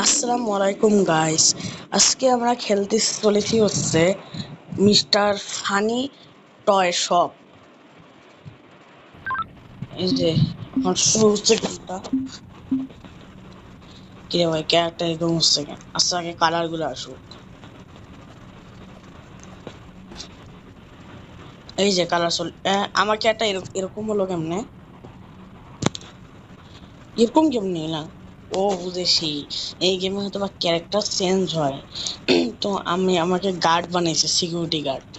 আসসালামু আলাইকুম গাইস। আজকে আমরা খেলতে চলেছি হচ্ছে মিস্টার ফানি টয় শপ। এই যে এখন শুরু হচ্ছে গেমটা। কি রে ভাই, ক্যারেক্টার এরকম হচ্ছে কেন? আচ্ছা, আগে কালার গুলো আসুক। এই যে কালার আমার ক্যারেক্টার এরকম হলো কেমনে? এরকম কেমনে না? ও বুঝেছি, এই গেমে হয়তো বা ক্যারেক্টার চেঞ্জ হয়। তো আমাকে গার্ড বানিয়েছে, সিকিউরিটি গার্ড।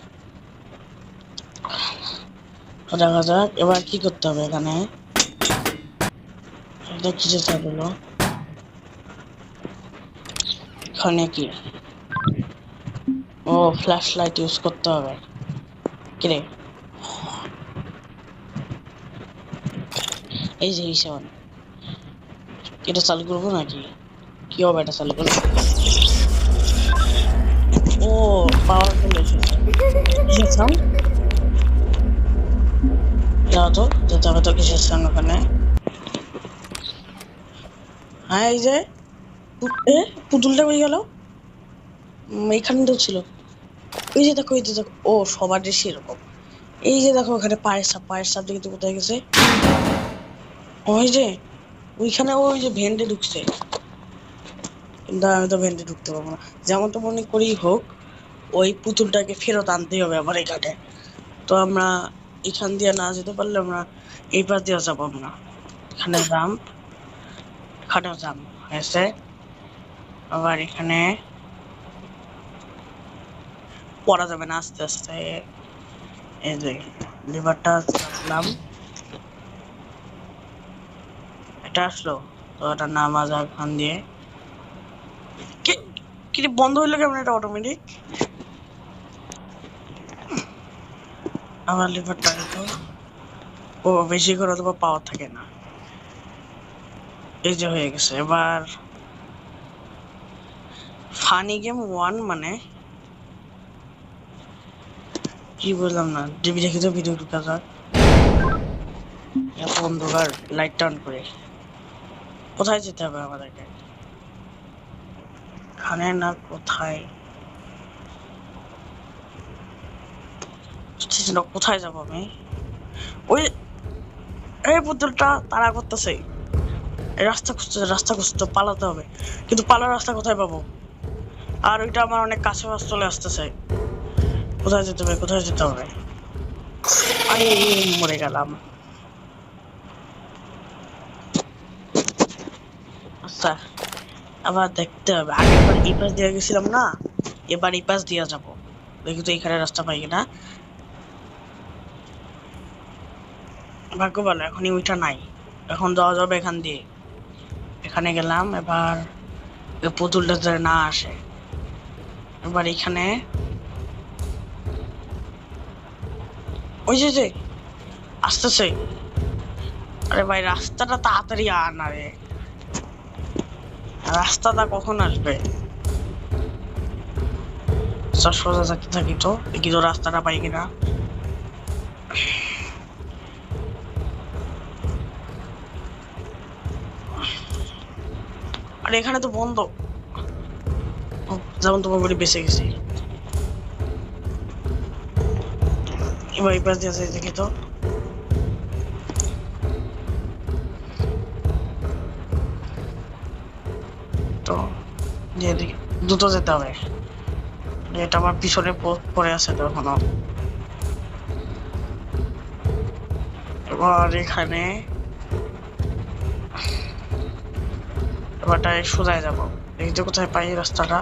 দেখা যাক এবার কি করতে হবে এখানে। এটা কিছু থাকলো এখানে কি? ও, ফ্ল্যাশ লাইট ইউজ করতে হবে। কিরে, এই যে হিসাব, এটা চালু করবো নাকি? কি হবে এটা চালু করবো? ও, পাওয়ারফুল এসেছে। কিসের সাউন্ড? যাও তো, যেতে হবে তো কিসের সাউন্ড ওখানে। হ্যাঁ, এই যে পুতুলটা হয়ে গেল। এইখানে তো ছিল। এই যে দেখো, এই যে দেখো, ও সবার দেশে এরকম। এই যে দেখো ওখানে পায়ের সাপ দেখে তো কোথায় গেছে? ওই যে ওইখানে ওই যে ভেন্ডে ঢুকছে, কিন্তু আমি তো ভেন্ডে ঢুকতে পারবো না। যেমন তো মনে করি হোক, ওই পুতুলটাকে ফেরত আনতেই হবে আবার এখানে। তো আমরা এখান দিয়ে না যেতে পারলে আমরা এই পাশ দিয়ে যাবো না। এখানে জাম্প হয়েছে। আবার এখানে পড়া যাবে না, আস্তে আস্তে। এই যে লিভারটা রাখলাম, এটা আসলো। তো এটা নামা যাক এখান দিয়ে। কি বন্ধ হইলো কেমন এটা অটোমেটিক? আবার লিভারটা দিত। ও বেশি করে অথবা পাওয়ার থাকে না। এই যে হয়ে গেছে। এবার ফানি গেম 1 মানে কি বুঝলাম না। টিভি দেখি তো, ভিডিও ঢুকা যাক। এত অন্ধকার, লাইট অন করে। কোথায় যেতে হবে আমাদেরকে? এখানে না, কোথায়? কোথায় যাবো আমি? ওই, এই পুতুলটা তাড়া করতেছে। রাস্তা খুঁজতে পালাতে হবে, কিন্তু পালার রাস্তা কোথায় পাবো? আর ওইটা আমার অনেক কাছে চলে আসতেছে। কোথায় যেতে হবে? আরে, মরে গেলাম। আচ্ছা, আবার দেখতে হবে। আগেরবার এই পাশ দিয়ে গেছিলাম না, এবার এই পাশ দিয়ে যাবো। দেখি তো এখানে রাস্তা পাই কিনা। ভাগ্য ভালো, এখনই ওইটা নাই। এখন যাওয়া যাবে এখান দিয়ে। এখানে গেলাম। এবার পুতুলটা যাতে না আসে। এবার এখানে ওই যে আসতেছে। আরে ভাই, রাস্তাটা তাড়াতাড়ি আনা রে। রাস্তাটা কখন আসবে? সোজা থাকতে থাকি তো, দেখি তো রাস্তাটা পাই কিনা। আরে এখানে তো বন্ধ। যেমন তোমার বলে বেঁচে গেছি। এবার এই পাশ দিয়ে দেখি তো। তো দেখি, দ্রুত যেতে হবে। এটা আমার পিছনে পড়ে আছে তো এখনো। এবার এখানে এবারটা সোজায় যাবো। দেখি তো কোথায় পাই রাস্তাটা।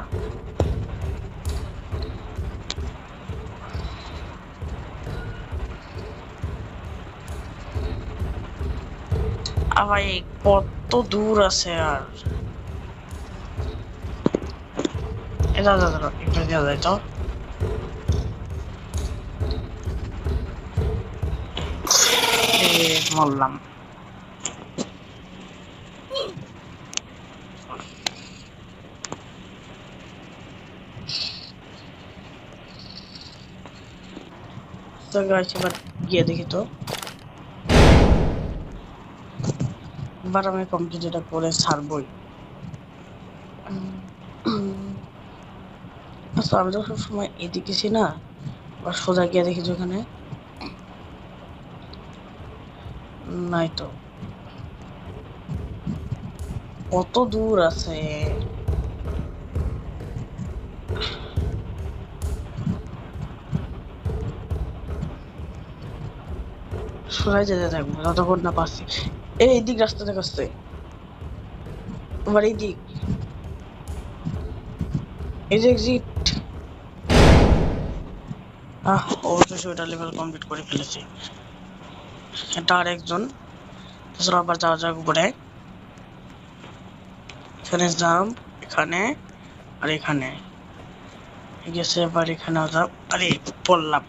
ভাই, কত দূর আছে আর? এটা একটু দেওয়া যায় তো। মরলাম। তো গাইস, এবার গিয়ে দেখি তো। এবার আমি কমপ্লিট এটা করে ছাড়বই। আচ্ছা আমি তো সবসময় এদিকে ছি না, আর সোজা গিয়ে দেখি যে ওখানে নাই তো। কত দূর আছে? সোজা যেতে থাকবো যতক্ষণ না পাচ্ছি। এই দিক রাস্তা দেখাচ্ছে, আবার এই দিক, এই যে এক্সিট। অবশেষে ওটা লেভেল কমপ্লিট করে ফেলেছি। এটা আর একজন। তাছাড়া আবার যাওয়া যাক উপরে। এখানে জাম্প, এখানে আর এখানে গেছে। এবার এখানেও জাম্প। আরে পড়লাম।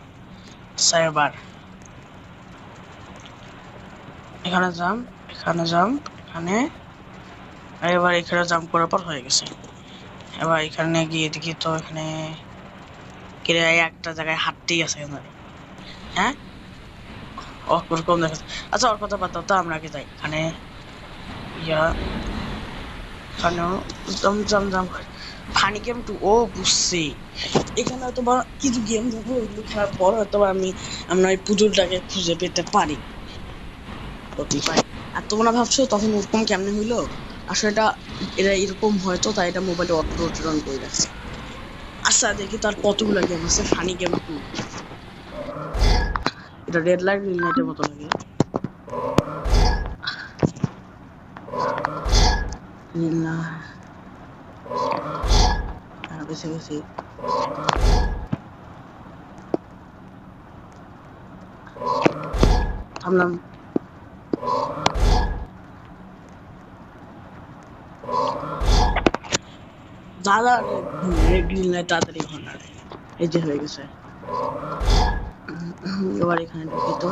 এবার এখানে জাম্প, এখানে জাম্প, এখানে, আর এবার এখানে জাম্প করার পর হয়ে গেছে। এবার এখানে গিয়ে দেখি তো এখানে একটা জায়গায় হাঁটতেই আছে। হ্যাঁ, ওরকম দেখাচ্ছে। আচ্ছা ওর কথা বাদ দাও তো, আমরা আগে যাই। এখানে ইয়া, এখানেও জাম জাম জাম। ফানি গেম টু, ও বুঝছি। এখানে হয়তো বা কিছু গেম থাকবে, ওইগুলো খেলার পর হয়তো আমরা ওই পুতুলটাকে খুঁজে পেতে পারি। আর তোমরা ভাবছো তখন ওরকম কেমনে হইলো? আসলে এটা এরকম হয়তো, তাই এটা মোবাইলে অটো রান করে রাখছে। আচ্ছা দেখি তার কতগুলো গেম আছে। ফানি গেম টু, এটা রেড লাইট গ্রিন লাইটের মতো লাগে। বেশি বেশি থামলাম। দাদা গ্রিন লাইট তাড়াতাড়ি ঘন্টা। এই যে হয়ে গেছে। এবার এখানে ঢুকি তো।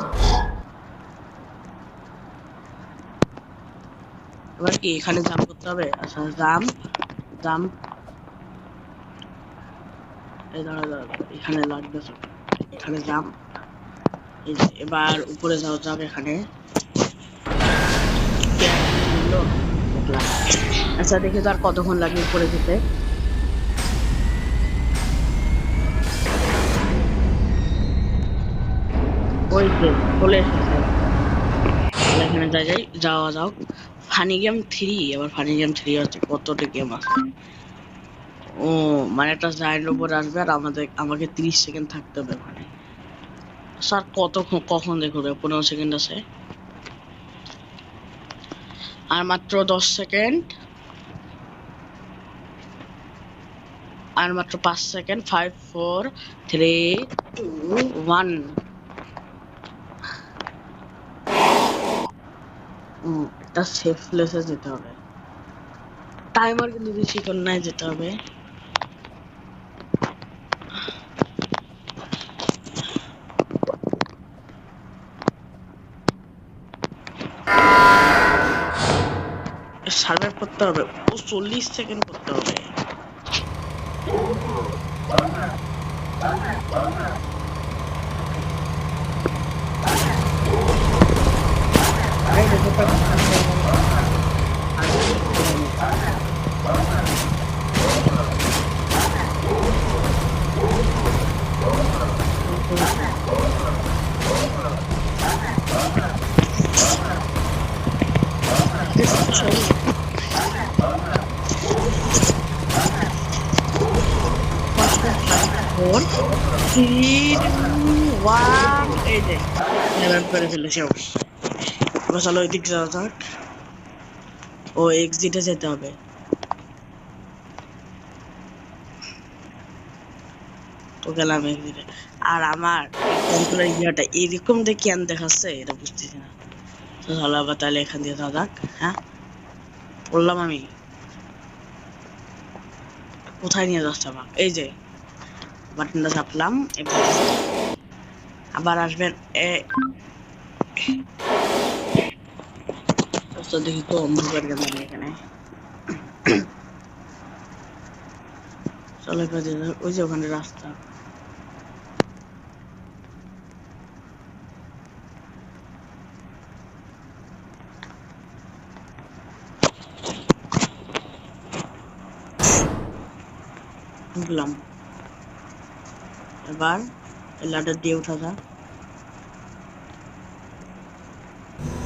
এবার কি এখানে জাম্প করতে হবে? আচ্ছা জাম্প জাম্প। এই দাঁড়া দাঁড়া, এখানে লাগবে। এখানে জাম্প। এবার উপরে যাওয়া যাবে। এখানে আচ্ছা দেখি তো আর কতক্ষণ লাগে উপরে যেতে। ওই যে চলে এসেছে। এখানে যাই যাওয়া যাও। ফানি গেম থ্রি, আবার ফানি গেম থ্রি হচ্ছে কতটা গেম আছে। ও মানে একটা জায়ান্ট উপরে আসবে আর আমাকে 30 সেকেন্ড থাকতে হবে ওখানে। স্যার কখন দেখবে? 15 সেকেন্ড আছে। আর মাত্র 10 সেকেন্ড। আর মাত্র 5 সেকেন্ড। 5 4 3 2 1। একটা সেফ প্লেসে যেতে হবে। টাইমার কিন্তু বেশিক্ষণ নাই, যেতে হবে। সার্ভাইভ করতে হবে। ও 40 সেকেন্ড করতে হবে। ফোর থ্রি ওয়ান, এই যে করে ফেলেছি অবশ্যই। এবার চলো ওই দিক যাওয়া যাক। ও এক্সিটে যেতে হবে। তো গেলাম এক্সিটে। আর আমার কন্ট্রোলের ইয়াটা এরকম দেখে কেন দেখাচ্ছে এটা বুঝতেছি না। তো চলো আবার তাহলে এখান দিয়ে যাওয়া যাক। হ্যাঁ বললাম আমি কোথায় নিয়ে যাচ্ছে আমার। এই যে বাটনটা চাপলাম। এবার আবার আসবেন। দেখি তো অন্ধকার কেন এখানে। চলো এবার ওই যে ওখানে রাস্তা। ঢুকলাম। এবার ল্যাডার দিয়ে উঠা যাক।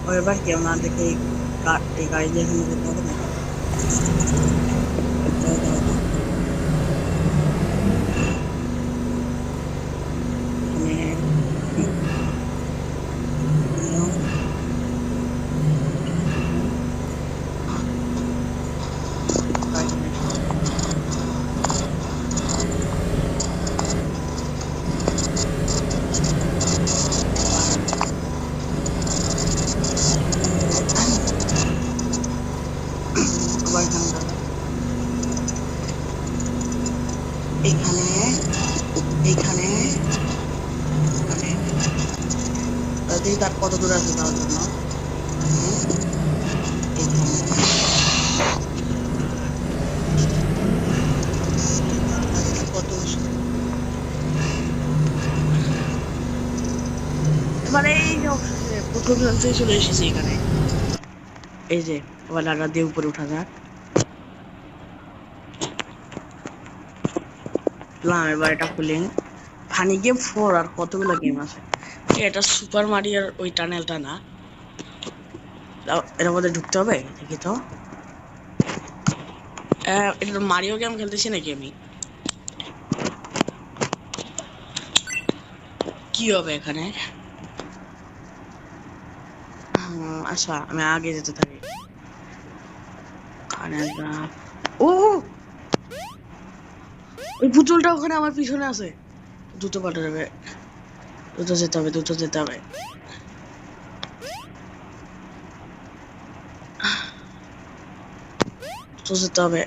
ও এবার কি আমাদেরকে এই গাড়ি দিয়ে এখানে যেতে হবে নাকি? এখানে এইখানে দেখি তার কত দূর আছে যাওয়ার জন্য। কত মানে এই যে প্রথম থেকে চলে এসেছি এখানে। এই যে এবার লাডার দিয়ে উপরে উঠা যাক। এবার এটা খুলি। ফানি গেম 4 আর কতগুলো গেম আছে। এটা সুপার মারিওর ওই টানেলটা না, এর মধ্যে ঢুকতে হবে। দেখি তো, এটা মারিও গেম খেলতেছি নাকি আমি? কি হবে এখানে? আচ্ছা আমি আগে যেতে থাকি। ও ওই পুতুলটা ওখানে আমার পিছনে আছে। দ্রুত পাঠাবে, দ্রুত যেতে হবে, দ্রুত যেতে হবে। দ্রুত যেতে হবে।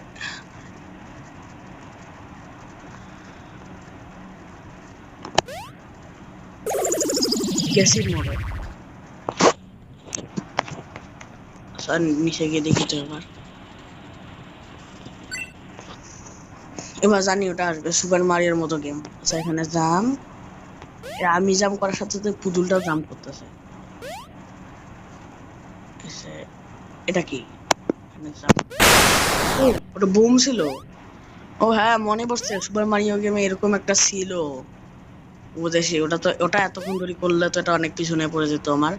গেছি মোড়ে। আচ্ছা নিচে গিয়ে দেখি তো এবার জানি ওটা আসবে সুপার মারিওর মতো গেম। আচ্ছা এখানে জাম, আমি জাম করার সাথে সাথে পুতুলটাও জাম করতেছে। এটা কি? ওটা বুম ছিল। ও হ্যাঁ মনে পড়ছে, সুপার মারিও গেমে এরকম একটা ছিল বুঝেছি। ওটা এতক্ষণ ধরে করলে তো এটা অনেক পিছনে পড়ে যেত আমার।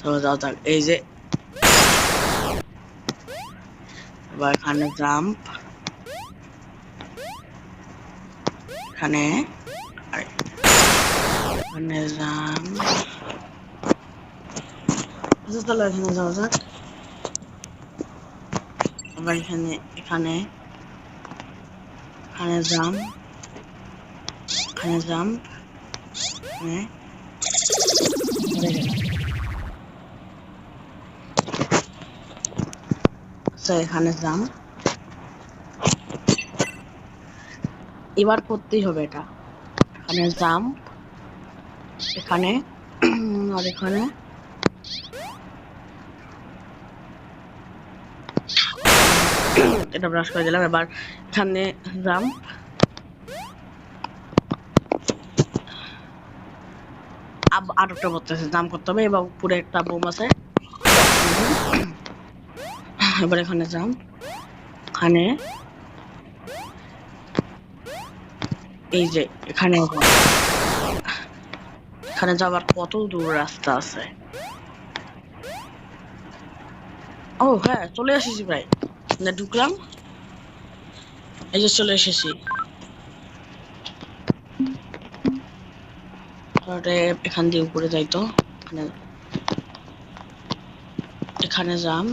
চলো যাও থাক। এই যে এবার এখানে জাম্প, এখানে এখানে জাম্প। চলো এখানে যাওয়া যাক। আবার এখানে এখানে এখানে জাম্প, এখানে জাম্প, এখানে এখানে জাম্প। এবার করতেই হবে এটা। এখানে জাম্প, এখানে আর এখানে এটা ব্রাশ করে দিলাম। এবার এখানে জাম্প, আর একটা বলতেছে জাম্প করতে হবে। এবং পুরো একটা বোম আছে। এবার এখানে জাম্প, এখানে এই যে এখানে এখানে যাওয়ার কত দূর রাস্তা আছে। ও হ্যাঁ চলে এসেছি প্রায়। ঢুকলাম, এই যে চলে এসেছি। এখান দিয়ে উপরে যাইতো। এখানে যাম,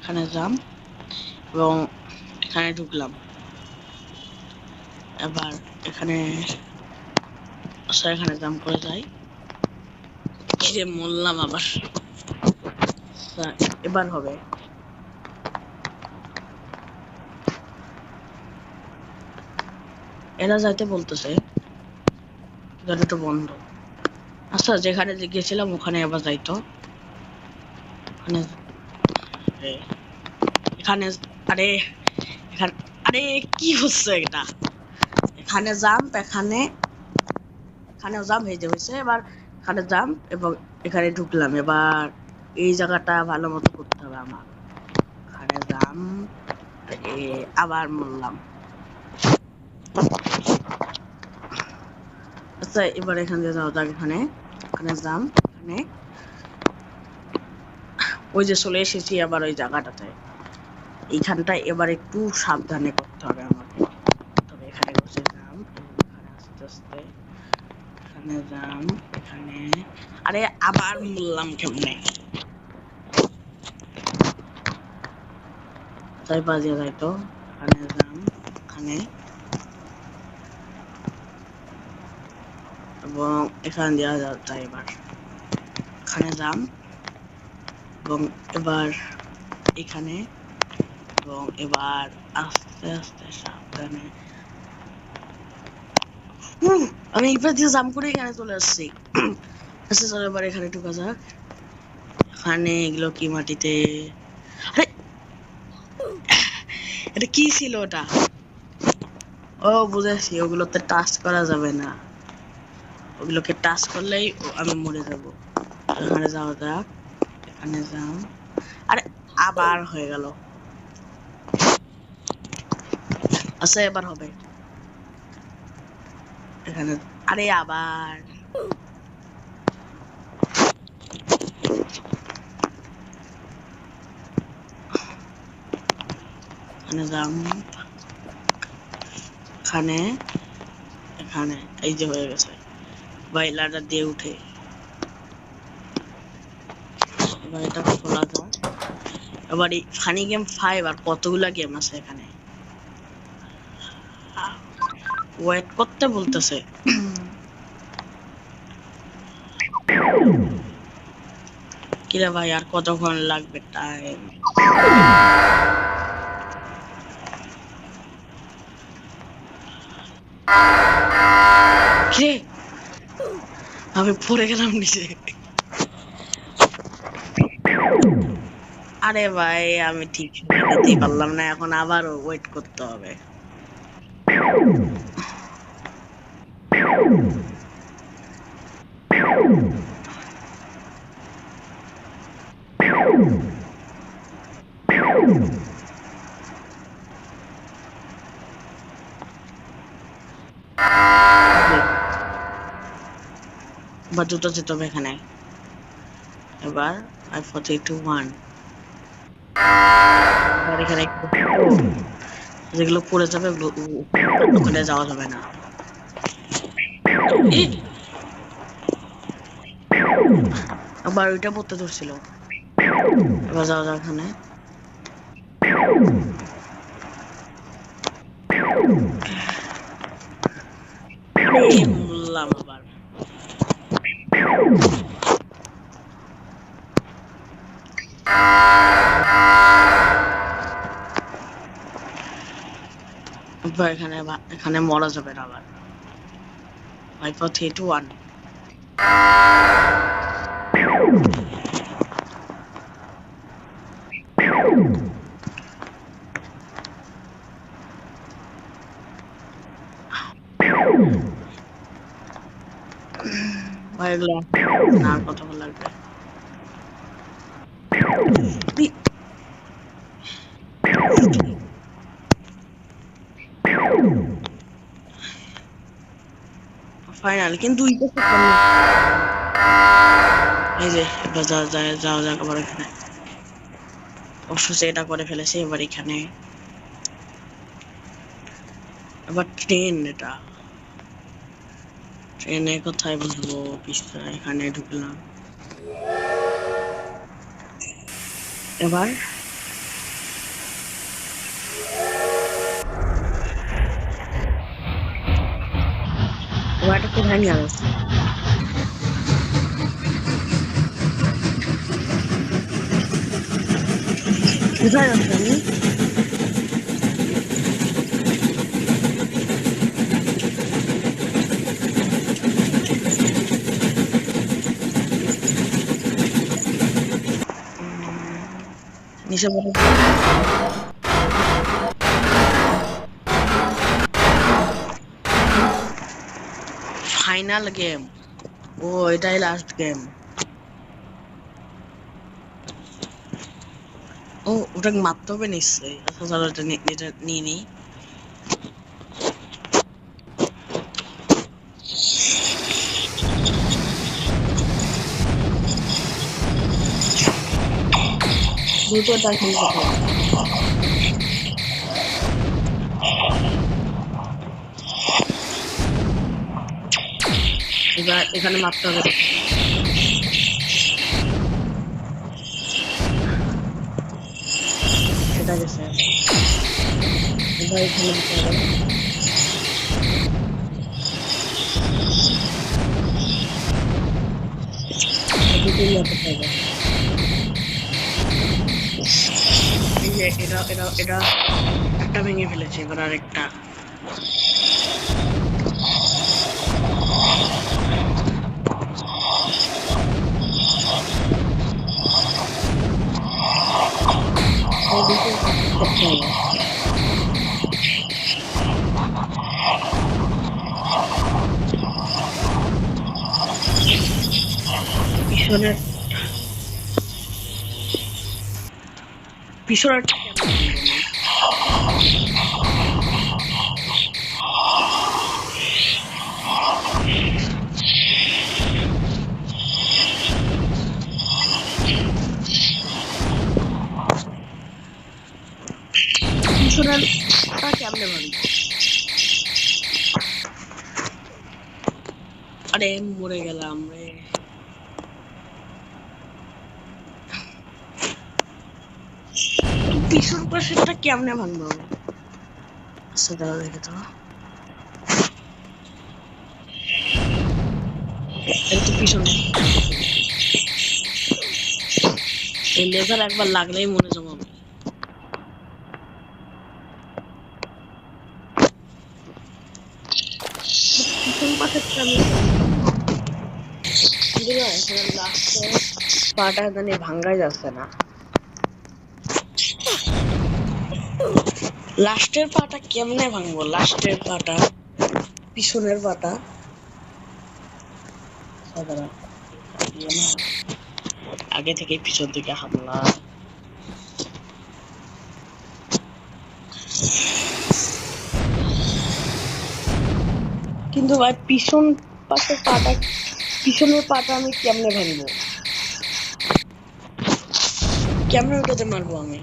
এখানে যাম এবং এখানে ঢুকলাম। এবার এখানে এখানে জাম করে যাই। কিরে মরলাম আবার। এবার হবে। এরা যাইতে বলতেছে, গাড়িটা বন্ধ। আচ্ছা যেখানে গেছিলাম ওখানে আবার যাইতো। এখানে এখানে আরে এখানে আরে কি হচ্ছে এটা? এখানে জাম্প, এখানে এখানেও জাম্প হয়ে হয়েছে। এবার এখানে জাম্প এবং এখানে ঢুকলাম। এবার এই জায়গাটা ভালো মতো করতে হবে আমার। এখানে জাম্প, আবার মরলাম। আচ্ছা এবার এখান দিয়ে যাও যাক, এখানে এখানে যাম, এখানে ওই যে চলে এসেছি আবার ওই জায়গাটাতে। এইখানটা এবার একটু সাবধানে করতে হবে আমাকে। তবে এখানে বসে যাম, এখানে আস্তে আস্তে এখানে যাম, এখানে আরে আবার বললাম কেমনে তাই বাজে যাই তো। এখানে যাম, এখানে এবং এখানে দেওয়া যায় এবার এখানে যাম এবং এবার এখানে এবং এবার আস্তে আস্তে সাবধানে আমি এবার দিয়ে জাম করে এখানে চলে আসছি। আচ্ছা চলো এবার এখানে ঢুকা যাক। এখানে এগুলো কি মাটিতে, আরে এটা কি ছিল ওটা? ও বুঝেছি, ওগুলোতে টাচ করা যাবে না, ওগুলোকে টাচ করলেই আমি মরে যাব। এখানে যাওয়া যাক, এখানে যাও, আরে আবার হয়ে গেল। আচ্ছা এবার হবে এখানে, আরে আবার এখানে যাম, এখানে এখানে এই যে হয়ে গেছে। ভাই লাডার দিয়ে উঠে এবার এটা খোলা যায়। এবার এই ফানি গেম 5 আর কতগুলা গেম আছে এখানে, ওয়েট করতে বলতেছে। কিরে ভাই আর কতক্ষণ লাগবে টাইম? কিরে আমি পড়ে গেলাম নিচে। আরে ভাই আমি ঠিক যেতেই পারলাম না, এখন আবার ওয়েট করতে হবে। বা দুটো যেতে হবে এখানে। এবার I 42-1 এবার এখানে যেগুলো পড়ে যাবে ওখানে যাওয়া যাবে না। আবার ওইটা পড়তে ধরছিল। এবার যাওয়া যাক এখানে, বললাম আবার এখানে এখানে মরা যাবে না আবার। I 42-1 ভাই এগুলো আর কতক্ষণ লাগবে? ফাইনাল কিন্তু এই যে এবার যাওয়া যাক আবার এখানে। অবশ্যই এটা করে ফেলেছে। এবার এখানে এবার ট্রেন, এটা ট্রেনে কোথায় বুঝবো? পিছটা এখানে ঢুকলাম। এবার এটা কোথায় নিয়ে আসছে? কোথায় যাচ্ছি আমি? নিচে বলো। ফাইনাল গেম, ও এটাই লাস্ট গেম। ও ওটা মারতে হবে নিশ্চয়ই। আচ্ছা চলো এটা নিয়ে নিই। দ্রুত ডাইনিং করতে হবে। এবার এখানে মারতে হবে। সেটা গেছে। এবার এখানে দিতে হবে। দুটো ইয়া করতে হবে। এই যে এটা একটা ভেঙে ফেলেছে, এবার আরেকটা। এই দুটো করতে হবে। পিছনের পিছনের পিছনেরটা কেমনে ভাঙবো? আরে মরে গেলাম রে। পিছন পাশেরটা কেমনে ভাঙবো? আচ্ছা দাঁড়া দেখে তো। এটা তো পিছন। এই লেজার একবার লাগলেই মরে যাবো আমি। পিছন পাশেরটা আমি এখানে লাস্টে পাটা জানি ভাঙ্গাই যাচ্ছে না। লাস্টের পাটা কেমনে ভাঙবো? লাস্টের পাটা, পিছনের পাটা। সাধারণ আগে থেকে পিছন দিকে হামলা। কিন্তু ভাই পিছন পাশের পাটা, পিছনের পাটা আমি কেমনে ভাঙবো? কেমনে ওটাতে মারবো আমি?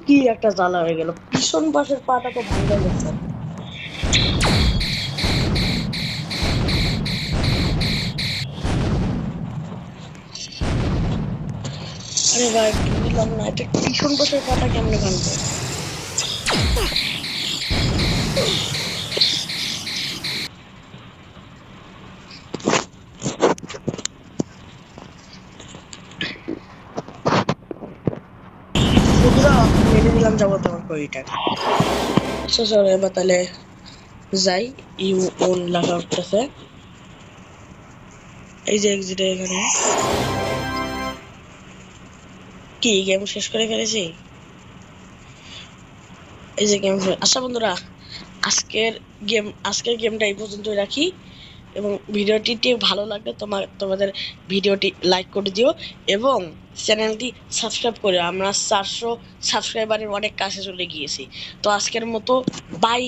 কি একটা জ্বালা হয়ে গেল। পিছন পাশের পাটা তো ভাঙা গেছে। আরে ভাই বুঝলাম না, এটা পিছন পাশের পাটা কেমনে ভাঙবো? মেরে দিলাম যাবো তোমার করিটা। আচ্ছা চলো এবার তাহলে যাই। ইউ ওন লেখা উঠতেছে। এই যে এক্সিটে এখানে কি গেম শেষ করে ফেলেছি। এই যে গেম। আচ্ছা বন্ধুরা, আজকের গেমটা এই পর্যন্তই রাখি। এবং ভিডিওটি ভালো লাগলে তোমাদের ভিডিওটি লাইক করে দিও এবং চ্যানেলটি সাবস্ক্রাইব করে। আমরা 400 সাবস্ক্রাইবারের অনেক কাছে চলে গিয়েছি। তো আজকের মতো বাই।